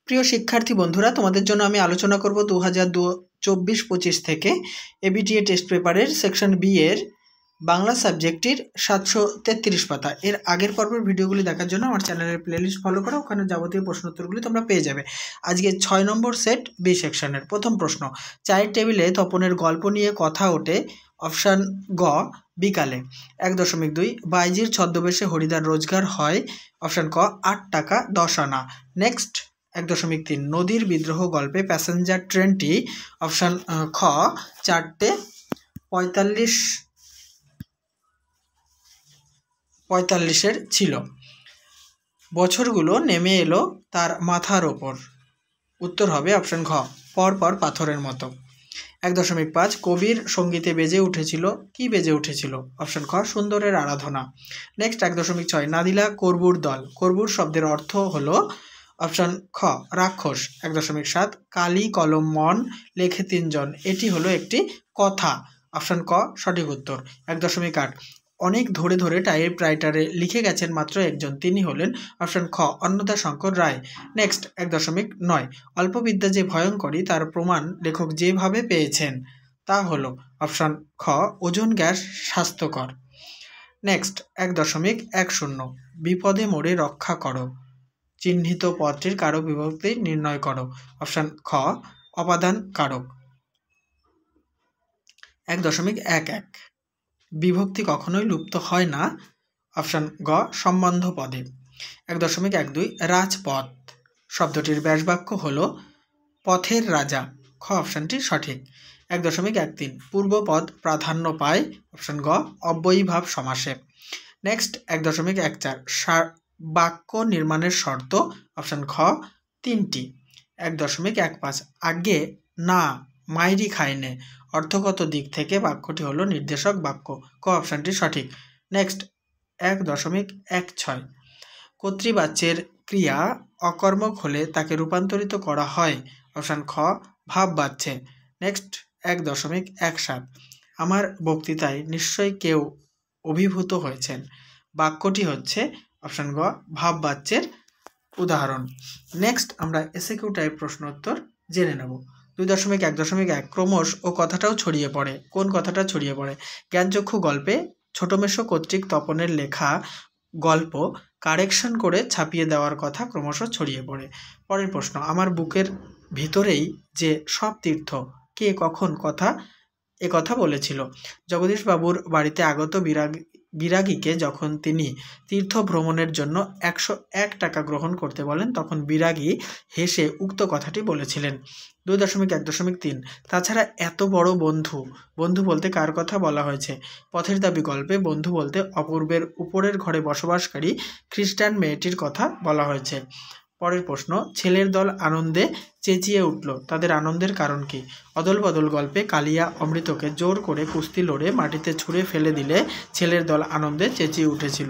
প্রিয় শিক্ষার্থী বন্ধুরা, তোমাদের জন্য আমি আলোচনা করব 2024-25 থেকে এবিটিএ টেস্ট পেপারের সেকশন বি এর বাংলা সাবজেক্টের 733 পাতা। এর আগের পর্বের ভিডিওগুলি দেখার জন্য আমার চ্যানেলের প্লেলিস্ট ফলো করো, ওখানে যাবতীয় প্রশ্নোত্তরগুলি তোমরা পেয়ে যাবে। আজকে 6 নম্বর সেট বি সেকশনের প্রথম প্রশ্ন, চায়ের টেবিলে তপনের গল্প নিয়ে কথা ওঠে। অপশান গ বিকালে। 1.2 বাইজির ছদ্মবেশে হরিদার রোজগার হয়। অপশান ক 8 টাকা 10 আনা। নেক্সট 1.3 নদীর বিদ্রোহ গল্পে প্যাসেঞ্জার ট্রেনটি অপশান খ 4:45 ছিল। বছরগুলো নেমে এলো তার মাথার ওপর। উত্তর হবে অপশান ঘ পরপর পাথরের মতো। 1.5 কবির সঙ্গীতে বেজে উঠেছিল। কি বেজে উঠেছিল? অপশান খ সুন্দরের আরাধনা। নেক্সট 1.6 নাদিলা করবুর দল। করবুর শব্দের অর্থ হলো অপশান খ রাক্ষস। 1.7 কালি কলম মন লেখে 3 জন। এটি হলো একটি কথা। অপশান ক সঠিক উত্তর। 1.8 অনেক ধরে ধরে টাইপরাইটারে লিখে গেছেন মাত্র একজন, তিনি হলেন অপশান খ অন্নদাশঙ্কর রায়। নেক্সট 1.9 অল্পবিদ্যা যে ভয়ঙ্করী তার প্রমাণ লেখক যেভাবে পেয়েছেন তা হলো অপশান খ ওজন গ্যাস স্বাস্থ্যকর। নেক্সট 1.10 বিপদে মোড়ে রক্ষা করো। চিহ্নিত পদটির কারক বিভক্তি নির্ণয় করো। অপশান খ অপাদান কারক। 1.11 বিভক্তি কখনোই লুপ্ত হয় না। অপশান গ সম্বন্ধ পদে। 1.12 রাজপথ শব্দটির ব্যাসবাক্য হল পথের রাজা। খ অপশানটি সঠিক। 1.13 পূর্বপদ প্রাধান্য পায়। অপশান গ অব্যয়ীভাব সমাসে। নেক্সট 1.14 বাক্য নির্মাণের শর্ত। অপশান খ 3টি। 1.15 আগে না মাইরি খায়নে অর্থগত দিক থেকে বাক্যটি হলো নির্দেশক বাক্য। ক অপশানটি সঠিক। নেক্সট 1.16 কর্তৃবাচ্যের ক্রিয়া অকর্মক হলে তাকে রূপান্তরিত করা হয়। অপশান খ ভাববাচ্যে। নেক্সট 1.17 আমার বক্তৃতায় নিশ্চয়ই কেউ অভিভূত হয়েছেন। বাক্যটি হচ্ছে অপশান গ ভাববাচ্যের উদাহরণ। নেক্সট আমরা এসএকিউ টাইপ প্রশ্ন উত্তর জেনে নেব। 2.1.1 ক্রমশ ও কথাটাও ছড়িয়ে পড়ে। কোন কথাটা ছড়িয়ে পড়ে? জ্ঞানচক্ষু গল্পে ছোটমেশো কর্তৃক তপনের লেখা গল্প কারেকশন করে ছাপিয়ে দেওয়ার কথা ক্রমশ ছড়িয়ে পড়ে। পরের প্রশ্ন, আমার বুকের ভিতরেই যে সব তীর্থ কে কখন কথা বলেছিল? জগদীশবাবুর বাড়িতে আগত বিরাগীকে যখন তিনি তীর্থ ভ্রমণের জন্য 101 টাকা গ্রহণ করতে বলেন, তখন বিরাগী হেসে উক্ত কথাটি বলেছিলেন। 2.1.3 তাছাড়া এত বড় বন্ধু বলতে কার কথা বলা হয়েছে? পথের দাবি গল্পে বন্ধু বলতে অপূর্বের উপরের ঘরে বসবাসকারী খ্রিস্টান মেয়েটির কথা বলা হয়েছে। পরের প্রশ্ন, ছেলের দল আনন্দে চেঁচিয়ে উঠল, তাদের আনন্দের কারণ কি? অদল বদল গল্পে কালিয়া অমৃতকে জোর করে কুস্তি লড়ে মাটিতে ছুঁড়ে ফেলে দিলে ছেলের দল আনন্দে চেঁচিয়ে উঠেছিল।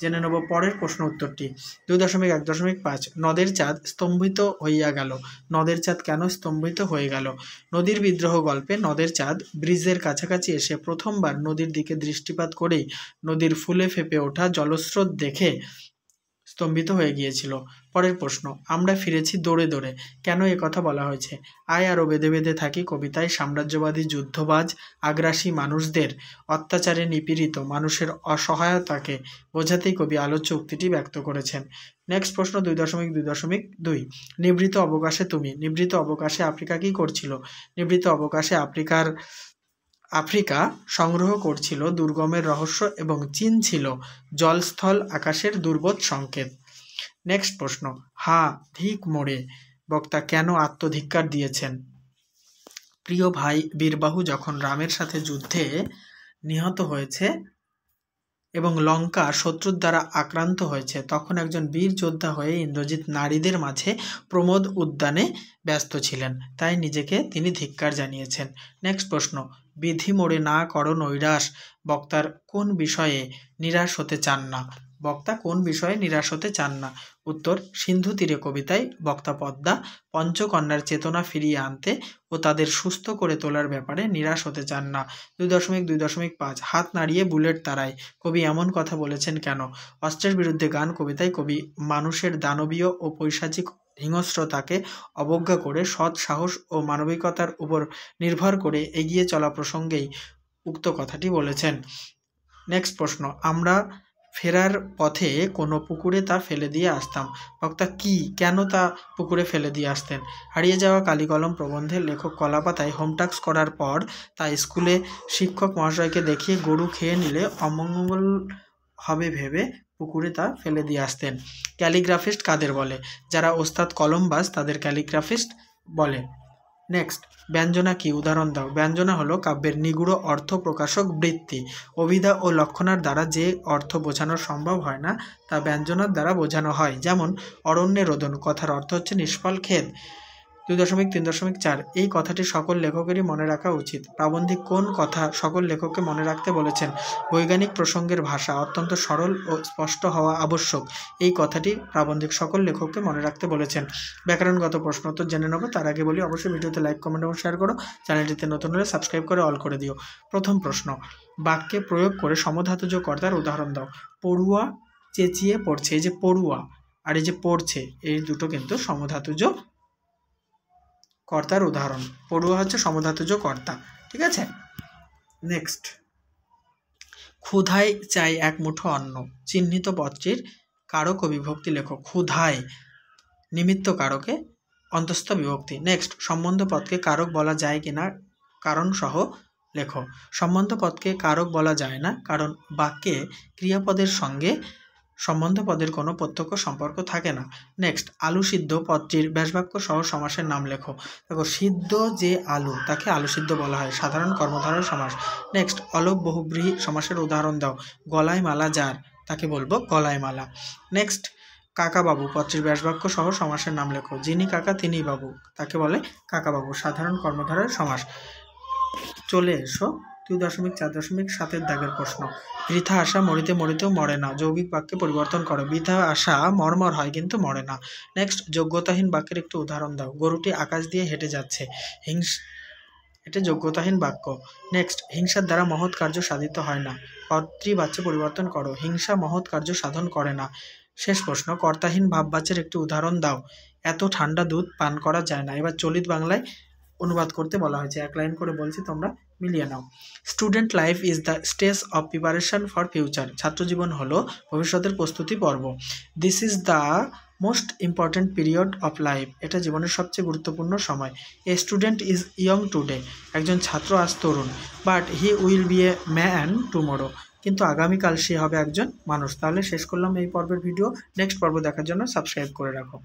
জেনে নেব পরের প্রশ্ন উত্তরটি। 2.1.5 নদের চাঁদ স্তম্ভিত হইয়া গেল। নদের চাঁদ কেন স্তম্ভিত হয়ে গেল? নদীর বিদ্রোহ গল্পে নদের চাঁদ ব্রিজের কাছাকাছি এসে প্রথমবার নদীর দিকে দৃষ্টিপাত করেই নদীর ফুলে ফেপে ওঠা জলস্রোত দেখে স্তম্ভিত হয়ে গিয়েছিল। পরের প্রশ্ন, আমরা ফিরেছি দৌড়ে দৌড়ে, কেন এ কথা বলা হয়েছে? আয় আরও বেঁধে বেঁধে থাকি কবিতায় সাম্রাজ্যবাদী যুদ্ধবাজ আগ্রাসী মানুষদের অত্যাচারে নিপীড়িত মানুষের অসহায়তাকে বোঝাতেই কবি আলোচ্য উক্তিটি ব্যক্ত করেছেন। নেক্সট প্রশ্ন 2.2.2 নিভৃত অবকাশে তুমি। নিভৃত অবকাশে আফ্রিকা কি করছিল? নিভৃত অবকাশে আফ্রিকা সংগ্রহ করছিল দুর্গমের রহস্য এবং চীন ছিল জলস্থল আকাশের দুর্বোধ সংকেত। নেক্সট প্রশ্ন, হা ধিক মোড়ে বক্তা কেন আত্মধিক্কার দিয়েছেন? প্রিয় ভাই বীরবাহু যখন রামের সাথে যুদ্ধে নিহত হয়েছে এবং লঙ্কা শত্রুর দ্বারা আক্রান্ত হয়েছে, তখন একজন বীর যোদ্ধা হয়ে ইন্দ্রজিৎ নারীদের মাঝে প্রমোদ উদ্যানে ব্যস্ত ছিলেন, তাই নিজেকে তিনি ধিক্কার জানিয়েছেন। নেক্সট প্রশ্ন, বিধি মোড়ে না করো নৈরাশ বক্তার কোন বিষয়ে নিরাশ হতে চান না? বক্তা কোন বিষয়ে নিরাশ হতে চান না? উত্তর, সিন্ধু তীরে কবিতায় বক্তা পদ্মা পঞ্চকন্যার চেতনা ফিরিয়ে আনতে ও তাদের সুস্থ করে তোলার ব্যাপারে নিরাশ হতে চান না। 2.2.5 হাত নাড়িয়ে বুলেট তাড়ায় কবি এমন কথা বলেছেন কেন? অস্ত্রের বিরুদ্ধে গান কবিতায় কবি মানুষের দানবীয় ও পৈশাচিক হিংস্রতাকে অবজ্ঞা করে সৎ সাহস ও মানবিকতার উপর নির্ভর করে এগিয়ে চলা প্রসঙ্গেই উক্ত কথাটি বলেছেন। নেক্সট প্রশ্ন, আমরা ফেরার পথে কোনো পুকুরে তা ফেলে দিয়ে আসতাম। বক্তা কেন তা পুকুরে ফেলে দিয়ে আসতেন? হারিয়ে যাওয়া কালিকলম প্রবন্ধে লেখক কলাপাতায় হোমটাস্ক করার পর তা স্কুলে শিক্ষক মহাশয়কে দেখিয়ে গরু খেয়ে নিলে অমঙ্গল হবে ভেবে পুকুরে তা ফেলে দিয়ে আসতেন। ক্যালিগ্রাফিস্ট কাদের বলে? যারা ওস্তাদ কলমবাজ তাদের ক্যালিগ্রাফিস্ট বলে। নেক্সট, ব্যঞ্জনা কি? উদাহরণ দাও। ব্যঞ্জনা হলো কাব্যের নিগূঢ় অর্থ প্রকাশক বৃত্তি। অভিধা ও লক্ষণার দ্বারা যে অর্থ বোঝানো সম্ভব হয় না তা ব্যঞ্জনার দ্বারা বোঝানো হয়। যেমন অরণ্যে রোদন কথার অর্থ হচ্ছে নিষ্ফল ক্ষেত। 2.3.4 এই কথাটি সকল লেখকেরই মনে রাখা উচিত। প্রাবন্ধিক কোন কথা সকল লেখককে মনে রাখতে বলেছেন? বৈজ্ঞানিক প্রসঙ্গের ভাষা অত্যন্ত সরল ও স্পষ্ট হওয়া আবশ্যক। এই কথাটি প্রাবন্ধিক সকল লেখককে মনে রাখতে বলেছেন। ব্যাকরণগত প্রশ্ন উত্তর জেনে নেব, তার আগে বলি অবশ্যই ভিডিওতে লাইক, কমেন্ট এবং শেয়ার করো। চ্যানেলটিতে নতুন হলে সাবস্ক্রাইব করে অল করে দিও। প্রথম প্রশ্ন, বাক্যে প্রয়োগ করে সমধাতুজ কর্তার উদাহরণ দাও। পড়ুয়া চেঁচিয়ে পড়ছে। এই যে পড়ুয়া আর এই যে পড়ছে, এই দুটো কিন্তু সমধাতুজ কর্তার উদাহরণ। পড়ুয়া হচ্ছে সমধাতুজ কর্তা, ঠিক আছে। নেক্সট, ক্ষুধায় চাই এক মুঠো অন্ন। চিহ্নিত পদটির কারক ও বিভক্তি লেখো। ক্ষুধায় নিমিত্ত কারকে অন্তস্থ বিভক্তি। নেক্সট, সম্বন্ধ পদকে কারক বলা যায় কিনা কারণ সহ লেখো। সম্বন্ধ পদকে কারক বলা যায় না, কারণ বাক্যে ক্রিয়াপদের সঙ্গে সম্বন্ধ পদের কোনো প্রত্যক্ষ সম্পর্ক থাকে না। নেক্সট, আলু সিদ্ধ পদটির ব্যাসবাক্য সহ সমাসের নাম লেখো। দেখো, সিদ্ধ যে আলু তাকে আলু সিদ্ধ বলা হয়, সাধারণ কর্মধারয় সমাস। নেক্সট, অলপ বহুব্রীহি সমাসের উদাহরণ দাও। গলায় মালা যার তাকে বলবো গলায় মালা। নেক্সট, কাকাবাবু পদটির ব্যাসবাক্য সহ সমাসের নাম লেখো। যিনি কাকা তিনিই বাবু তাকে বলে কাকাবাবু, সাধারণ কর্মধারয় সমাস। চলে এসো 2.4.7 দাগের প্রশ্ন। বৃথা আশা মরিতে মরিতেও মরে না। যৌগিক বাক্যে পরিবর্তন করো। বৃথা আশা মর্মর হয় কিন্তু মরে না। নেক্সট, যোগ্যতাহীন বাক্যের একটু উদাহরণ দাও। গরুটি আকাশ দিয়ে হেঁটে যাচ্ছে। এটা যোগ্যতাহীন বাক্য। নেক্সট, হিংসার দ্বারা মহৎ কার্য সাধিত হয় না। কর্তৃবাচ্যে পরিবর্তন করো। হিংসা মহৎ কার্য সাধন করে না। শেষ প্রশ্ন, কর্তাহীন ভাববাচ্যের একটি উদাহরণ দাও। এত ঠান্ডা দুধ পান করা যায় না। এবার চলিত বাংলায় অনুবাদ করতে বলা হয়েছে। এক লাইন করে বলছি, তোমরা মিলিয়ে নাও। Student life is the stage of preparation for future. ছাত্রজীবন হলো ভবিষ্যতের প্রস্তুতি পর্ব। This is the most important period of life. এটা জীবনের সবচেয়ে গুরুত্বপূর্ণ সময়। A student is young today. একজন ছাত্র আজ তরুণ। But he will be a man tomorrow. কিন্তু আগামীকাল সে হবে একজন মানুষ। তাহলে শেষ করলাম এই পর্বের ভিডিও। নেক্সট পর্ব দেখার জন্য সাবস্ক্রাইব করে রাখো।